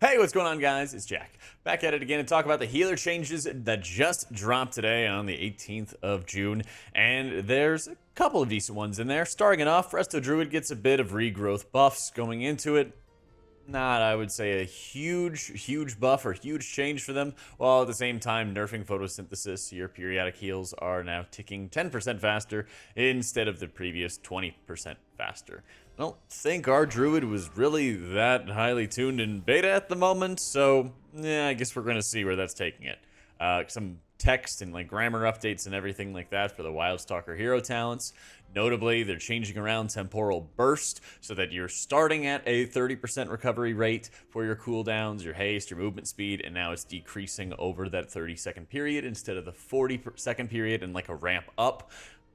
Hey, what's going on, guys? It's Jack. Back at it again to talk about the healer changes that just dropped today on the 18th of June. And there's a couple of decent ones in there. Starting it off, RDruid gets a bit of regrowth buffs going into it. Not, I would say, a huge buff or huge change for them, while at the same time nerfing photosynthesis. Your periodic heals are now ticking 10% faster instead of the previous 20% faster. I don't think RDruid was really that highly tuned in beta at the moment, so yeah, I guess we're going to see where that's taking it. Some text and like grammar updates and everything like that for the Wildstalker hero talents. Notably, they're changing around temporal burst so that you're starting at a 30% recovery rate for your cooldowns, your haste, your movement speed, and now it's decreasing over that 30-second period instead of the 40-second period and like a ramp up.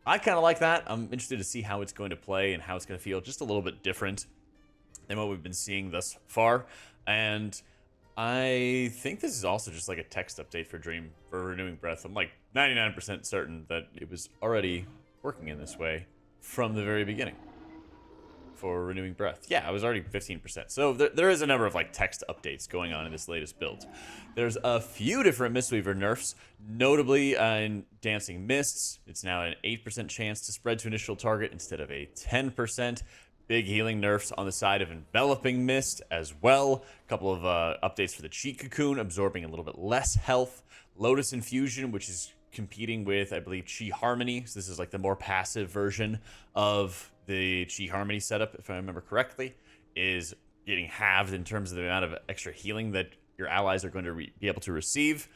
I kind of like that. I'm interested to see how it's going to play and how it's going to feel just a little bit different than what we've been seeing thus far. And I think this is also just like a text update for Renewing Breath. I'm like 99% certain that it was already working in this way from the very beginning for Renewing Breath. Yeah, I was already 15%. So there is a number of like text updates going on in this latest build. There's a few different Mistweaver nerfs, notably in Dancing Mists. It's now an 8% chance to spread to initial target instead of a 10%. Big healing nerfs on the side of Enveloping Mist as well. A couple of updates for the Chi Cocoon, absorbing a little bit less health. Lotus Infusion, which is competing with, I believe, Chi Harmony. So this is like the more passive version of the Chi Harmony setup, if I remember correctly, is getting halved in terms of the amount of extra healing that your allies are going to be able to receive.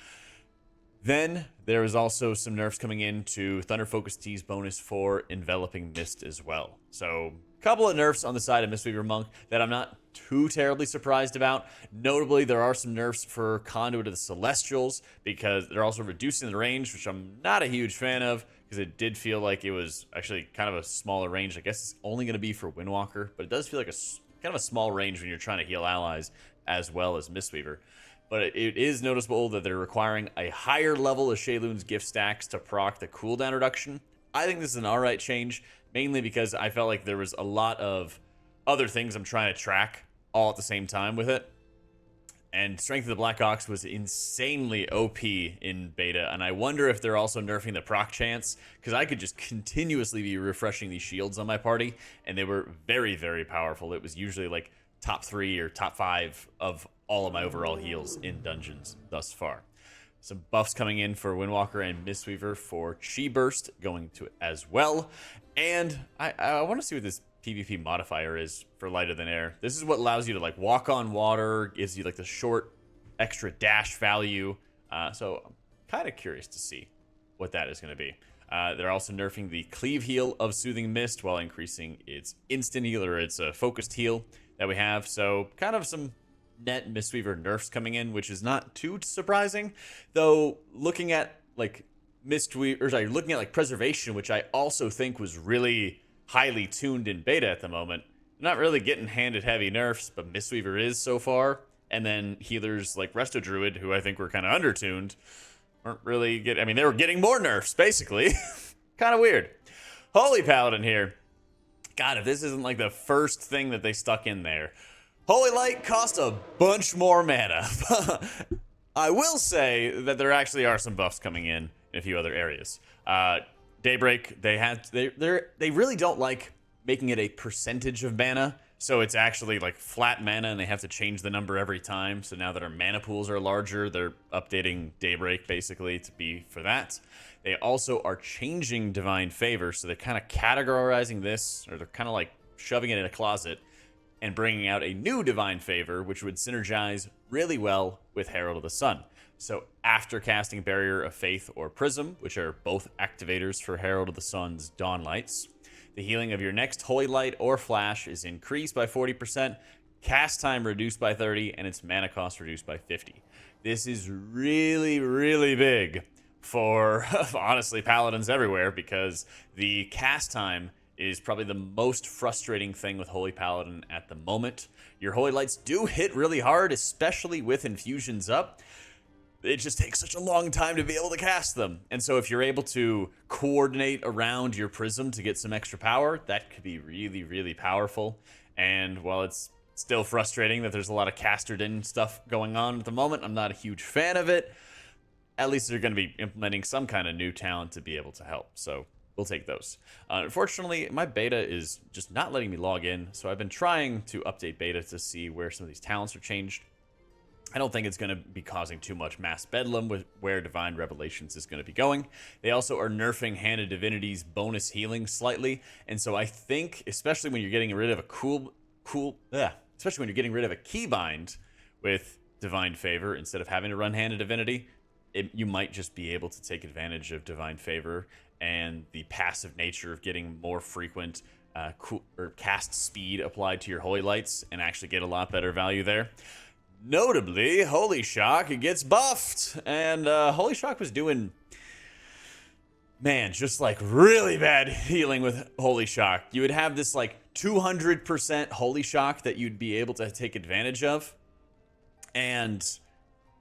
Then there is also some nerfs coming in to Thunder Focus T's bonus for Enveloping Mist as well. So a couple of nerfs on the side of Mistweaver Monk that I'm not too terribly surprised about. Notably, there are some nerfs for Conduit of the Celestials because they're also reducing the range, which I'm not a huge fan of because it did feel like it was actually kind of a smaller range. I guess it's only going to be for Windwalker, but it does feel like a kind of a small range when you're trying to heal allies as well as Mistweaver. But it is noticeable that they're requiring a higher level of Sheilun's gift stacks to proc the cooldown reduction. I think this is an alright change, mainly because I felt like there was a lot of other things I'm trying to track all at the same time with it. And Strength of the Black Ox was insanely OP in beta, and I wonder if they're also nerfing the proc chance, because I could just continuously be refreshing these shields on my party, and they were very powerful. It was usually like top 3 or top 5 of all of my overall heals in dungeons thus far. Some buffs coming in for Windwalker and Mistweaver for Chi Burst going to it as well. And I want to see what this PvP modifier is for Lighter Than Air. This is what allows you to like walk on water, gives you like the short extra dash value. So I'm kind of curious to see what that is going to be. They're also nerfing the cleave heal of Soothing Mist while increasing its instant heal or its focused heal that we have. So kind of some net Mistweaver nerfs coming in, which is not too surprising. Though looking at like looking at like Preservation, which I also think was really highly tuned in beta at the moment, not really getting handed heavy nerfs, but Mistweaver is so far. And then healers like RDruid, who I think were kind of undertuned, aren't really getting. I mean, they were getting more nerfs basically. Kind of weird. Holy Paladin here. God, if this isn't like the first thing that they stuck in there. Holy Light costs a bunch more mana. I will say that there actually are some buffs coming in a few other areas. Daybreak, they really don't like making it a percentage of mana, so it's actually like flat mana, and they have to change the number every time. So now that our mana pools are larger, they're updating Daybreak basically to be for that. They also are changing Divine Favor, so they're kind of categorizing this, or they're kind of like shoving it in a closet and bringing out a new Divine Favor, which would synergize really well with Herald of the Sun. So after casting Barrier of Faith or Prism, which are both activators for Herald of the Sun's Dawn Lights, the healing of your next Holy Light or Flash is increased by 40%, cast time reduced by 30%, and its mana cost reduced by 50%. This is really big for, honestly, Paladins everywhere, because the cast time is probably the most frustrating thing with Holy Paladin at the moment. Your Holy Lights do hit really hard, especially with infusions up. It just takes such a long time to be able to cast them. And so if you're able to coordinate around your Prism to get some extra power, that could be really powerful. And while it's Still frustrating that there's a lot of castered in stuff going on at the moment. I'm not a huge fan of it. At least they're going to be implementing some kind of new talent to be able to help. So we'll take those. Unfortunately, my beta is just not letting me log in. So I've been trying to update beta to see where some of these talents are changed. I don't think it's going to be causing too much mass bedlam with where Divine Revelations is going to be going. They also are nerfing Hand of Divinity's bonus healing slightly. And so I think, especially when you're getting rid of a especially when you're getting rid of a keybind with Divine Favor instead of having to run Hand of Divinity, you might just be able to take advantage of Divine Favor and the passive nature of getting more frequent cast speed applied to your Holy Lights and actually get a lot better value there. Notably, Holy Shock gets buffed, and Holy Shock was doing, man, just like really bad healing with Holy Shock. You would have this like 200% Holy Shock that you'd be able to take advantage of, and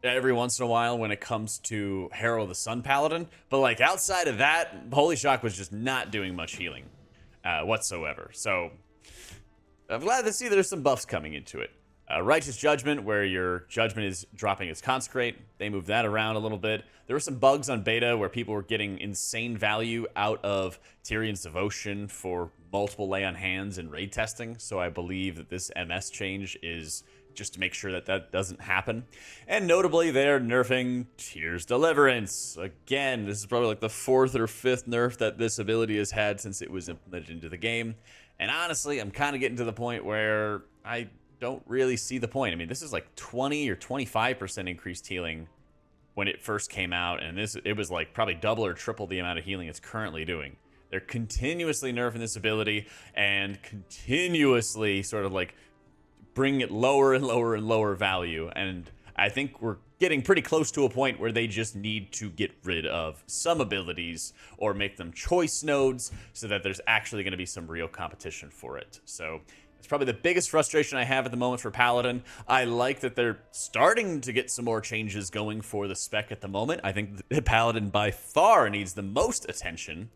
every once in a while when it comes to Herald of the Sun Paladin, but like outside of that, Holy Shock was just not doing much healing whatsoever. So I'm glad to see there's some buffs coming into it. Righteous Judgment, where your judgment is dropping its Consecrate. They moved that around a little bit. There were some bugs on beta where people were getting insane value out of Tyrion's Devotion for multiple lay on hands and raid testing. So I believe that this MS change is just to make sure that that doesn't happen. And notably, they're nerfing Tyr's Deliverance. Again, this is probably like the 4th or 5th nerf that this ability has had since it was implemented into the game. And honestly, I'm kind of getting to the point where I don't really see the point. I mean, this is like 20 or 25% increased healing when it first came out, and it was like probably double or triple the amount of healing it's currently doing. They're continuously nerfing this ability and continuously sort of like bringing it lower and lower and lower value, and I think we're getting pretty close to a point where they just need to get rid of some abilities or make them choice nodes so that there's actually going to be some real competition for it. So it's probably the biggest frustration I have at the moment for Paladin. I like that they're starting to get some more changes going for the spec at the moment. I think the Paladin by far needs the most attention.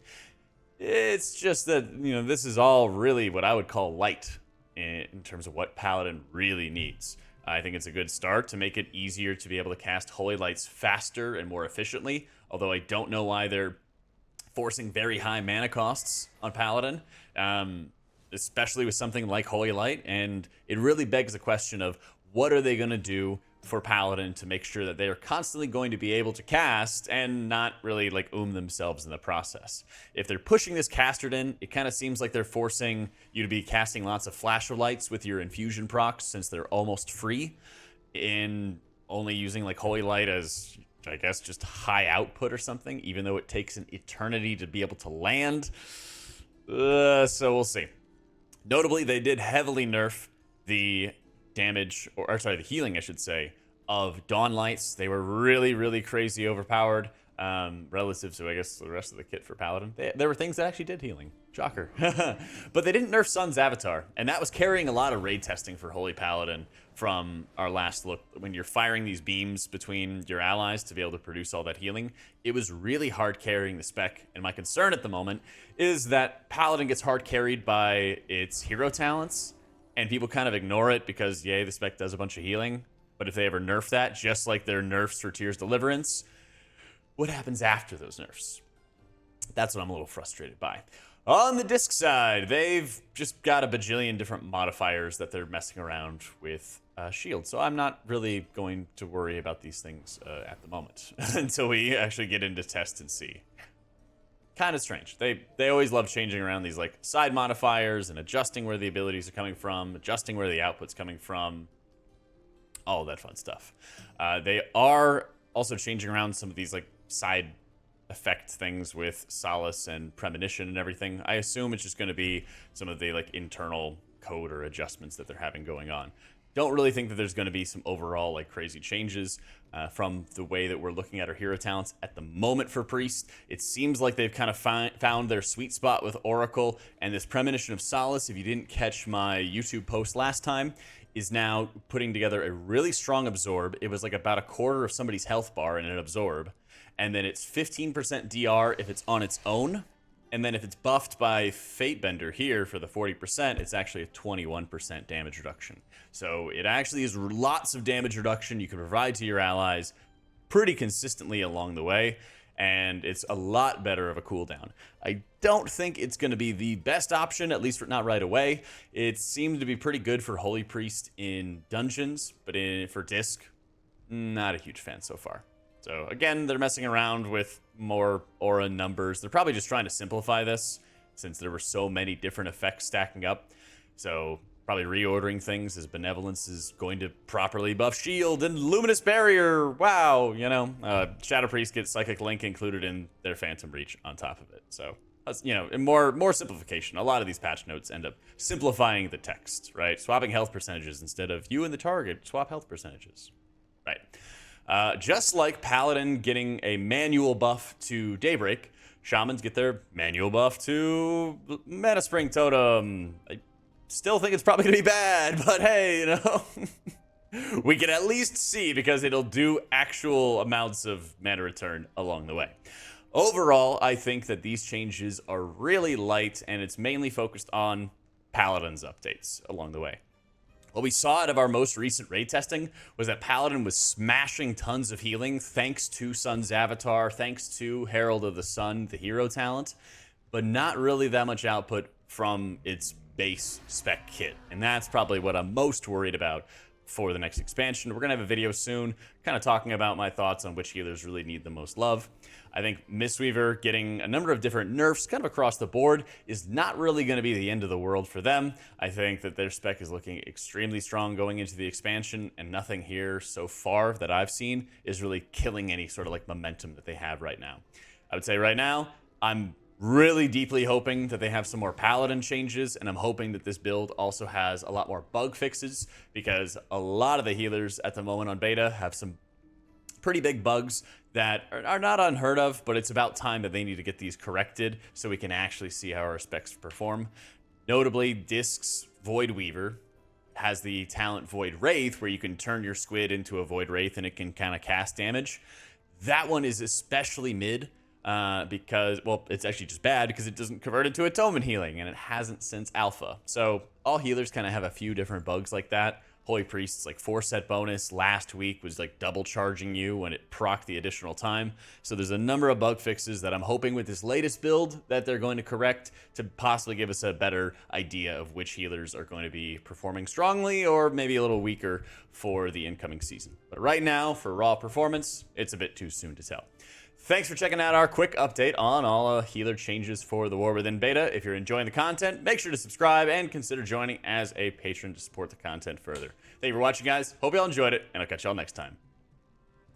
It's just that, you know, this is all really what I would call light in terms of what Paladin really needs. I think it's a good start to make it easier to be able to cast Holy Lights faster and more efficiently, although I don't know why they're forcing very high mana costs on Paladin. Especially with something like Holy Light, and it really begs the question of what are they going to do for Paladin to make sure that they are constantly going to be able to cast and not really like themselves in the process. If they're pushing this castered in, it kind of seems like they're forcing you to be casting lots of flasher lights with your infusion procs since they're almost free, in only using like Holy Light as, I guess, just high output or something, even though it takes an eternity to be able to land. So we'll see. Notably, they did heavily nerf the damage, or sorry, the healing, I should say, of Dawn Lights. They were really, really crazy overpowered relative to, I guess, the rest of the kit for Paladin. There were things that actually did healing. Shocker. But they didn't nerf Sun's Avatar, and that was carrying a lot of raid testing for Holy Paladin from our last look. When you're firing these beams between your allies to be able to produce all that healing, it was really hard carrying the spec, and my concern at the moment is that Paladin gets hard carried by its hero talents, and people kind of ignore it because, yay, the spec does a bunch of healing, but if they ever nerf that, just like their nerfs for Tyr's Deliverance, what happens after those nerfs? That's what I'm a little frustrated by. On the disc side, they've just got a bajillion different modifiers that they're messing around with shield, so I'm not really going to worry about these things at the moment until we actually get into test and see. Kind of strange. They always love changing around these like side modifiers and adjusting where the abilities are coming from, adjusting where the output's coming from, all that fun stuff. They are also changing around some of these like side effect things with Solace and Premonition and everything. I assume it's just going to be some of the like internal code or adjustments that they're having going on. Don't really think that there's going to be some overall like crazy changes from the way that we're looking at our hero talents at the moment for Priest. It seems like they've kind of found their sweet spot with Oracle, and this Premonition of Solace, if you didn't catch my YouTube post last time, is now putting together a really strong absorb. It was like about a quarter of somebody's health bar in an absorb, and then it's 15% DR if it's on its own, And then if it's buffed by Fatebender here for the 40%, it's actually a 21% damage reduction. So it actually is lots of damage reduction you can provide to your allies pretty consistently along the way, and it's a lot better of a cooldown. I don't think it's going to be the best option, at least not right away. It seemed to be pretty good for Holy Priest in dungeons, but for disc, not a huge fan so far. So again, they're messing around with more aura numbers. They're probably just trying to simplify this since there were so many different effects stacking up. So probably reordering things as Benevolence is going to properly buff Shield and Luminous Barrier. Wow, you know, Shadow Priest gets Psychic Link included in their Phantom Reach on top of it. So, you know, and more simplification. A lot of these patch notes end up simplifying the text, right? Swapping health percentages instead of you and the target, swap health percentages, right? Just like Paladin getting a manual buff to Daybreak, Shamans get their manual buff to Mana Spring Totem. I still think it's probably going to be bad, but hey, you know, we can at least see because it'll do actual amounts of mana return along the way. Overall, I think that these changes are really light, and it's mainly focused on Paladin's updates along the way. What we saw out of our most recent raid testing was that Paladin was smashing tons of healing thanks to Sun's Avatar, thanks to Herald of the Sun, the hero talent, but not really that much output from its base spec kit. And that's probably what I'm most worried about for the next expansion. We're going to have a video soon kind of talking about my thoughts on which healers really need the most love. I think Mistweaver getting a number of different nerfs kind of across the board is not really going to be the end of the world for them. I think that their spec is looking extremely strong going into the expansion, and nothing here so far that I've seen is really killing any sort of like momentum that they have right now. I would say right now, I'm really deeply hoping that they have some more Paladin changes, and I'm hoping that this build also has a lot more bug fixes, because a lot of the healers at the moment on beta have some pretty big bugs that are not unheard of, but it's about time that they need to get these corrected so we can actually see how our specs perform. Notably, Disc's Void Weaver has the talent Void Wraith, where you can turn your squid into a Void Wraith and it can kind of cast damage. That one is especially mid, because, well, it's actually just bad because it doesn't convert into atonement healing, and it hasn't since alpha. So all healers kind of have a few different bugs like that. Holy Priest's like 4-set bonus last week was like double charging you when it procced the additional time. So there's a number of bug fixes that I'm hoping with this latest build that they're going to correct to possibly give us a better idea of which healers are going to be performing strongly or maybe a little weaker for the incoming season. But right now, for raw performance, it's a bit too soon to tell. Thanks for checking out our quick update on all healer changes for the War Within beta. If you're enjoying the content, make sure to subscribe and consider joining as a patron to support the content further. Thank you for watching, guys. Hope you all enjoyed it, and I'll catch y'all next time.